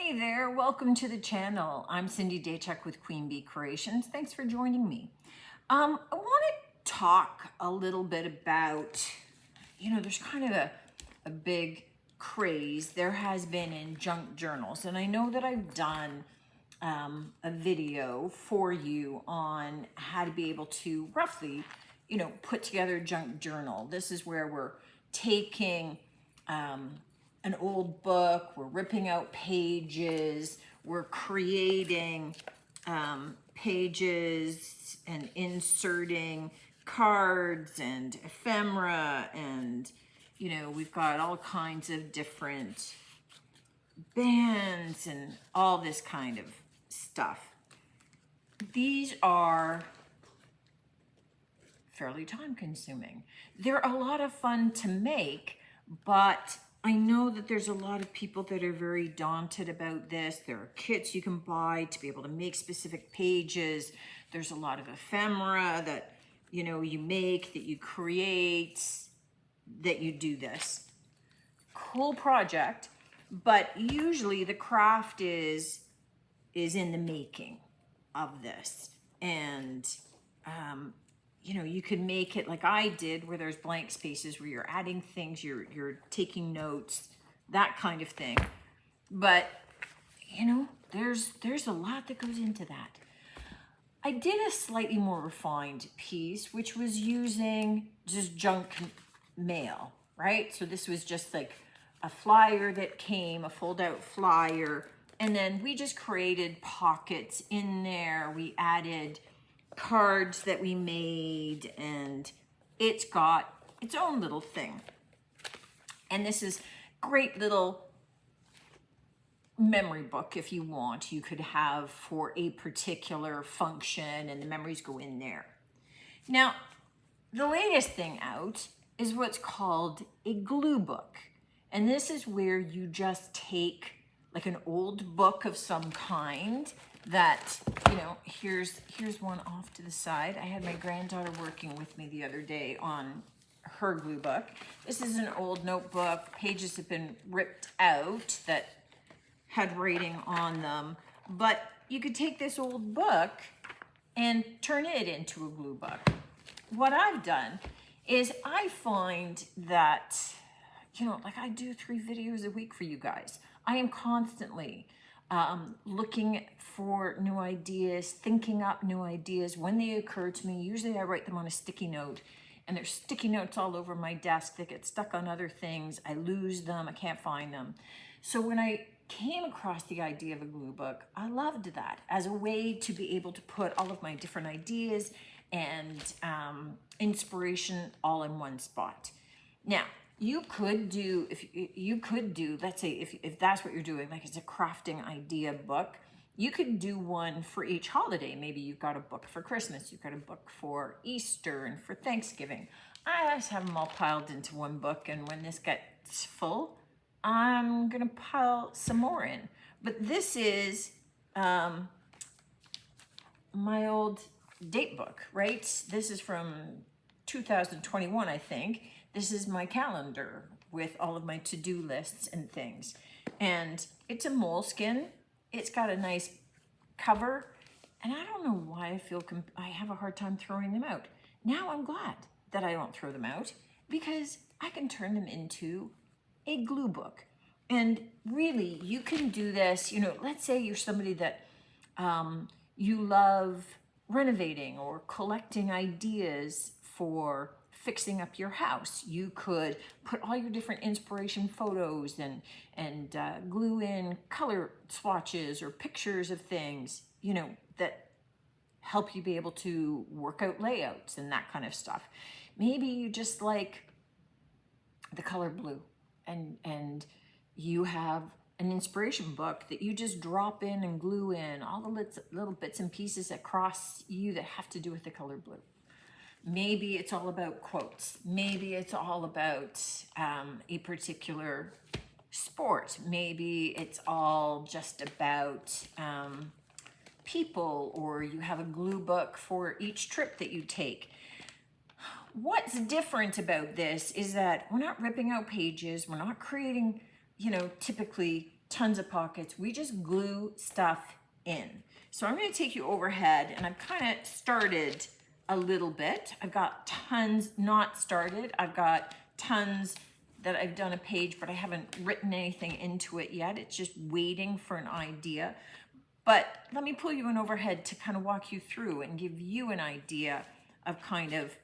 Hey there, welcome to the channel. I'm Cindy Daychuk with Queen Bee Creations. Thanks for joining me. I want to talk a little bit about, there's kind of a big craze there has been in junk journals. And I know that I've done a video for you on how to be able to roughly, put together a junk journal. This is where we're taking an old book, we're ripping out pages, we're creating pages and inserting cards and ephemera, and we've got all kinds of different bands and all this kind of stuff. These are fairly time consuming. They're a lot of fun to make, but I know that there's a lot of people that are very daunted about this. There are kits you can buy to be able to make specific pages. There's a lot of ephemera that, you make, that you create, that you do this. Cool project, but usually the craft is in the making of this. And, you could make it like I did, where there's blank spaces, where you're adding things, you're taking notes, that kind of thing. But, there's a lot that goes into that. I did a slightly more refined piece, which was using just junk mail, right? So this was just like a flyer that came, a fold-out flyer, and then we just created pockets in there. We added cards that we made, and it's got its own little thing. And this is great little memory book, if you want, you could have for a particular function, and the memories go in there. Now, the latest thing out is what's called a glue book. And this is where you just take like an old book of some kind that, here's one off to the side. I had my granddaughter working with me the other day on her glue book. This is an old notebook. Pages have been ripped out that had writing on them. But you could take this old book and turn it into a glue book. What I've done is I find that, like I do 3 videos a week for you guys. I am constantly looking for new ideas, thinking up new ideas when they occur to me. Usually I write them on a sticky note, and there's sticky notes all over my desk that get stuck on other things. I lose them, I can't find them. So when I came across the idea of a glue book, I loved that as a way to be able to put all of my different ideas and inspiration all in one spot. Now, you could do, let's say if that's what you're doing, like it's a crafting idea book, you could do one for each holiday. Maybe you've got a book for Christmas, you've got a book for Easter and for Thanksgiving. I just have them all piled into one book, and when this gets full, I'm gonna pile some more in. But this is my old date book, right? This is from 2021, I think. This is my calendar with all of my to-do lists and things. And it's a moleskin. It's got a nice cover. And I don't know why I have a hard time throwing them out. Now I'm glad that I don't throw them out, because I can turn them into a glue book. And really, you can do this, let's say you're somebody that you love renovating or collecting ideas for fixing up your house. You could put all your different inspiration photos and glue in color swatches or pictures of things, that help you be able to work out layouts and that kind of stuff. Maybe you just like the color blue, and you have an inspiration book that you just drop in and glue in all the little bits and pieces across you that have to do with the color blue. Maybe it's all about quotes. Maybe it's all about a particular sport. Maybe it's all just about people, or you have a glue book for each trip that you take. What's different about this is that we're not ripping out pages. We're not creating, typically tons of pockets. We just glue stuff in. So I'm going to take you overhead, and I've kind of started a little bit. I've got tons not started. I've got tons that I've done a page, but I haven't written anything into it yet. It's just waiting for an idea. But let me pull you in overhead to kind of walk you through and give you an idea of kind of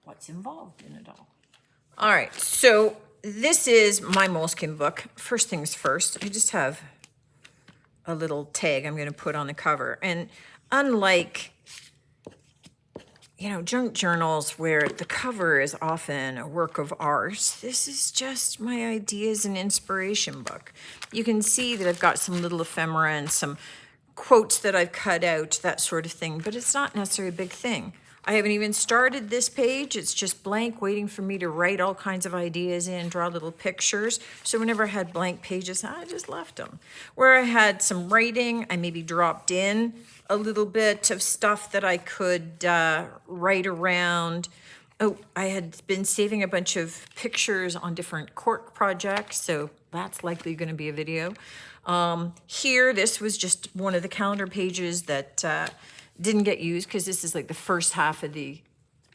what's involved in it all. All right, so this is my Moleskine book. First things first, I just have a little tag I'm going to put on the cover. And unlike, junk journals where the cover is often a work of art, this is just my ideas and inspiration book. You can see that I've got some little ephemera and some quotes that I've cut out, that sort of thing, but it's not necessarily a big thing. I haven't even started this page. It's just blank, waiting for me to write all kinds of ideas in, draw little pictures. So whenever I had blank pages, I just left them. Where I had some writing, I maybe dropped in a little bit of stuff that I could write around. Oh, I had been saving a bunch of pictures on different cork projects, so that's likely going to be a video. Here, this was just one of the calendar pages that didn't get used because this is like the first half of the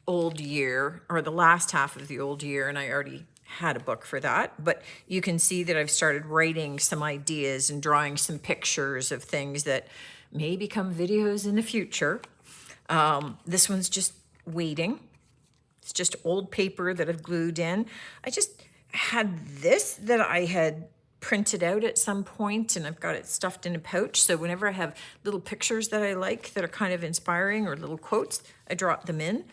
old year, or the last half of the old year, and I already had a book for that. But you can see that I've started writing some ideas and drawing some pictures of things that may become videos in the future. This one's just waiting. It's just old paper that I've glued in. I just had this that I had printed out at some point, and I've got it stuffed in a pouch. So whenever I have little pictures that I like that are kind of inspiring, or little quotes, I drop them in.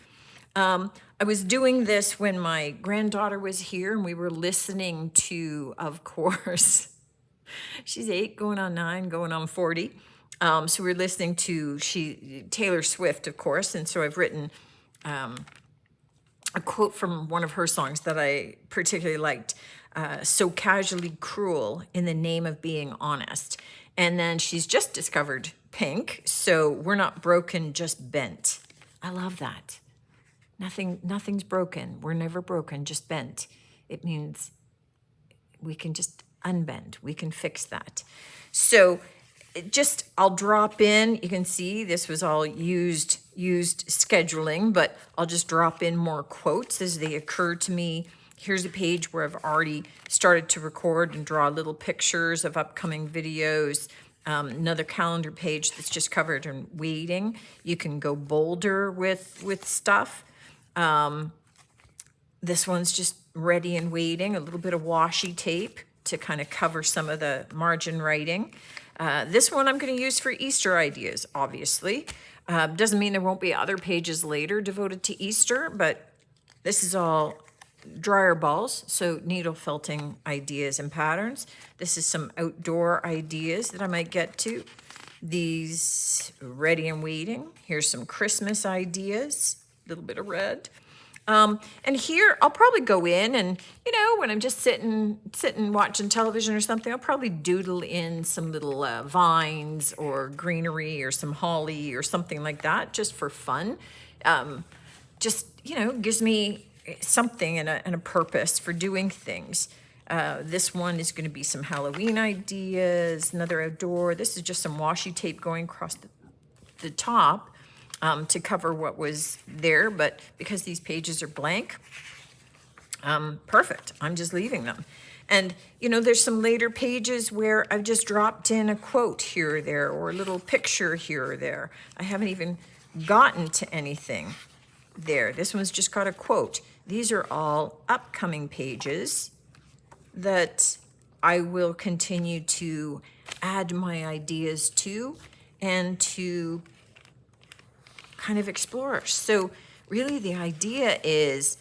I was doing this when my granddaughter was here, and we were listening to, of course, she's 8, going on 9, going on 40. So we were listening to Taylor Swift, of course, and so I've written a quote from one of her songs that I particularly liked. So casually cruel in the name of being honest. And then she's just discovered Pink, so we're not broken, just bent. I love that. Nothing's broken. We're never broken, just bent. It means we can just unbend. We can fix that. So I'll drop in. You can see this was all used scheduling, but I'll just drop in more quotes as they occur to me. Here's a page where I've already started to record and draw little pictures of upcoming videos. Another calendar page that's just covered in waiting. You can go bolder with stuff. This one's just ready and waiting. A little bit of washi tape to kind of cover some of the margin writing. This one I'm going to use for Easter ideas, obviously. Doesn't mean there won't be other pages later devoted to Easter, but this is all dryer balls, so needle felting ideas and patterns. This is some outdoor ideas that I might get to. These ready and waiting. Here's some Christmas ideas, a little bit of red. And here I'll probably go in and, when I'm just sitting watching television or something, I'll probably doodle in some little vines or greenery or some holly or something like that, just for fun. Gives me something and a purpose for doing things. This one is going to be some Halloween ideas, another outdoor. This is just some washi tape going across the top to cover what was there, but because these pages are blank, perfect. I'm just leaving them. And, there's some later pages where I've just dropped in a quote here or there, or a little picture here or there. I haven't even gotten to anything there. This one's just got a quote. These are all upcoming pages that I will continue to add my ideas to and to kind of explore. So really the idea is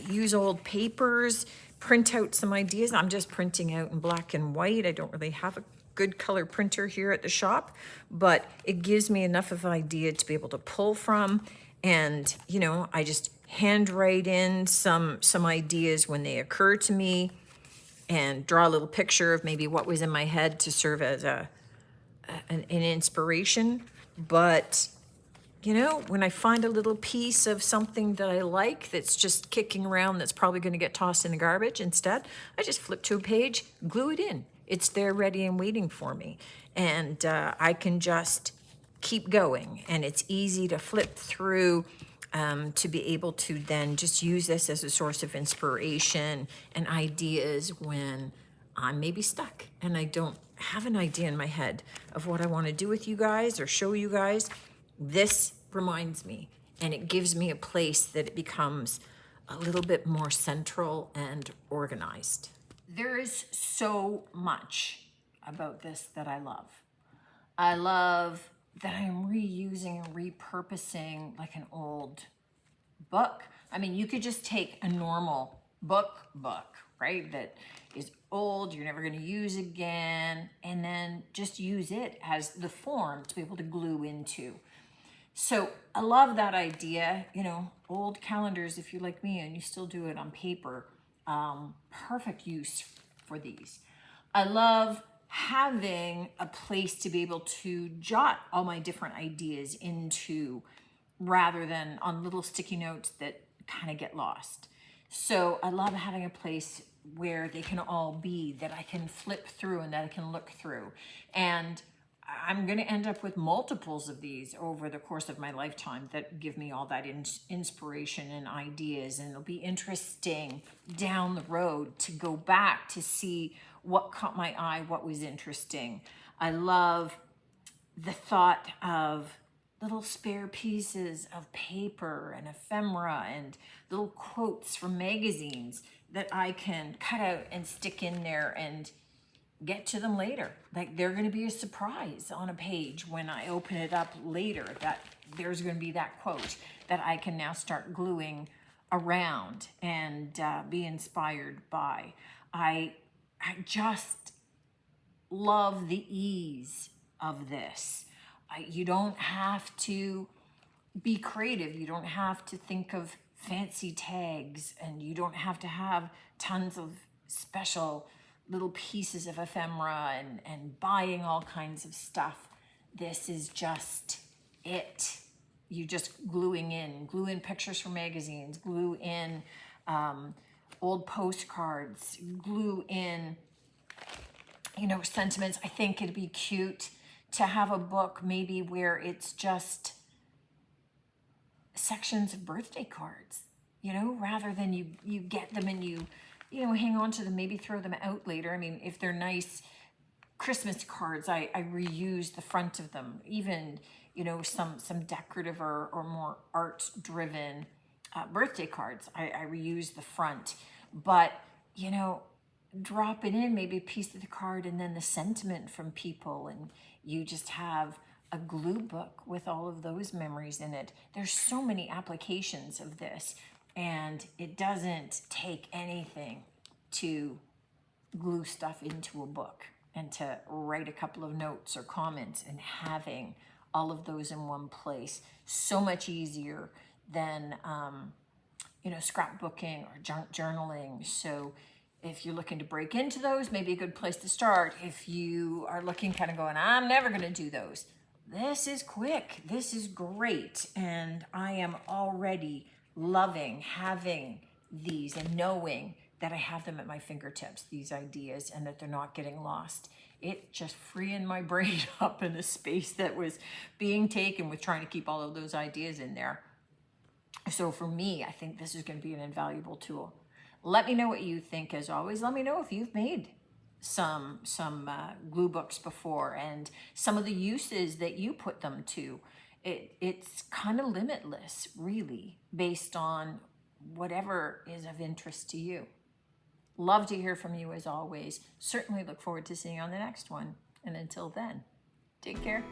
use old papers, print out some ideas. I'm just printing out in black and white. I don't really have a good color printer here at the shop, but it gives me enough of an idea to be able to pull from. And, I just handwrite in some ideas when they occur to me and draw a little picture of maybe what was in my head to serve as an inspiration. But, when I find a little piece of something that I like that's just kicking around that's probably going to get tossed in the garbage, instead, I just flip to a page, glue it in. It's there ready and waiting for me. And I can just keep going. And it's easy to flip through to be able to then just use this as a source of inspiration and ideas when I'm maybe stuck and I don't have an idea in my head of what I want to do with you guys or show you guys. This reminds me, and it gives me a place that it becomes a little bit more central and organized. There is so much about this that I love. I love that I'm reusing and repurposing like an old book. I mean, you could just take a normal book, right? That is old, you're never gonna use again, and then just use it as the form to be able to glue into. So I love that idea, you know, old calendars, if you're like me and you still do it on paper, perfect use for these. I love having a place to be able to jot all my different ideas into rather than on little sticky notes that kind of get lost. So I love having a place where they can all be, that I can flip through and that I can look through. And I'm going to end up with multiples of these over the course of my lifetime that give me all that inspiration and ideas. And it'll be interesting down the road to go back to see what caught my eye, what was interesting. I love the thought of little spare pieces of paper and ephemera and little quotes from magazines that I can cut out and stick in there and get to them later. Like they're going to be a surprise on a page when I open it up later, that there's going to be that quote that I can now start gluing around and be inspired by. I just love the ease of this. You don't have to be creative. You don't have to think of fancy tags, and you don't have to have tons of special little pieces of ephemera and buying all kinds of stuff. This is just it. You just glue in pictures from magazines, glue in old postcards, glue in, you know, sentiments. I think it'd be cute to have a book maybe where it's just sections of birthday cards, you know, rather than you get them and you know, hang on to them, maybe throw them out later. I mean, if they're nice Christmas cards, I reuse the front of them. Even, you know, some decorative or more art-driven birthday cards, I reuse the front. But, you know, drop it in, maybe a piece of the card and then the sentiment from people, and you just have a glue book with all of those memories in it. There's so many applications of this, and it doesn't take anything to glue stuff into a book and to write a couple of notes or comments, and having all of those in one place. So much easier than, you know, scrapbooking or junk journaling. So if you're looking to break into those, maybe a good place to start. If you are looking kind of going, I'm never going to do those, this is quick. This is great. And I am already loving having these and knowing that I have them at my fingertips, these ideas, and that they're not getting lost. It just freeing my brain up in the space that was being taken with trying to keep all of those ideas in there. So for me, I think this is going to be an invaluable tool. Let me know what you think. As always, let me know if you've made some glue books before and some of the uses that you put them to. It's kind of limitless, really, based on whatever is of interest to you. Love to hear from you as always. Certainly look forward to seeing you on the next one. And until then, take care.